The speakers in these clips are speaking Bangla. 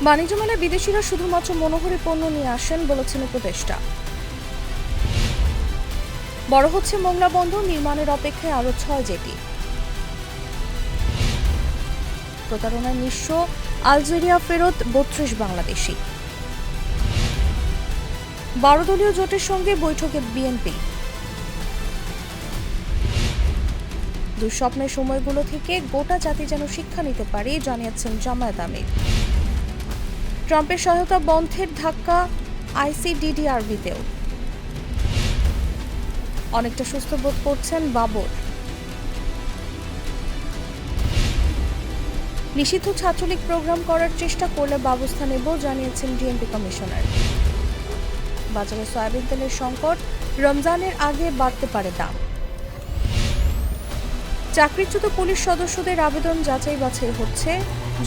বাণিজ্য মেলায় বিদেশিরা শুধুমাত্র মনোহরী পণ্য নিয়ে আসেন বলেছেন উপদেষ্টা। বড় হচ্ছে মোংলা বন্দর, নির্মাণের অপেক্ষায় আরও 6 জেটি। প্রতারণায় নিঃস্ব আলজেরিয়া ফেরত 32 বাংলাদেশি। 12 দলীয় জোটের সঙ্গে বৈঠকে বিএনপি। দুঃস্বপ্নের সময়গুলো থেকে গোটা জাতি যেন শিক্ষা নিতে পারে জানিয়েছেন জামায়াত আমির। ট্রাম্পের সহায়তা বন্ধের ধাক্কা আইসিডিডিআরবিতেও। অনেকটা সুস্থ বোধ করছেন বাবর। নিষিদ্ধ ছাত্রলীগ প্রোগ্রাম করার চেষ্টা করলে ব্যবস্থা নেব জানিয়েছেন ডিএমপি কমিশনার। বাজারে সয়াবিন তেলের সংকট, রমজানের আগে বাড়তে পারে দাম। চাকরিচ্যুত পুলিশ সদস্যদের আবেদন যাচাই বাছাই হচ্ছে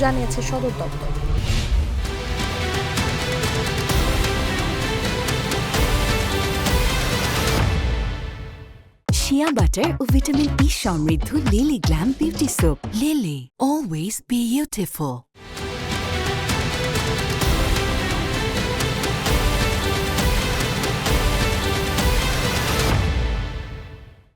জানিয়েছে সদর দপ্তর। শিয়া বাটার ও ভিটামিন ই সমৃদ্ধ lily glam beauty soap. Lily, always beautiful.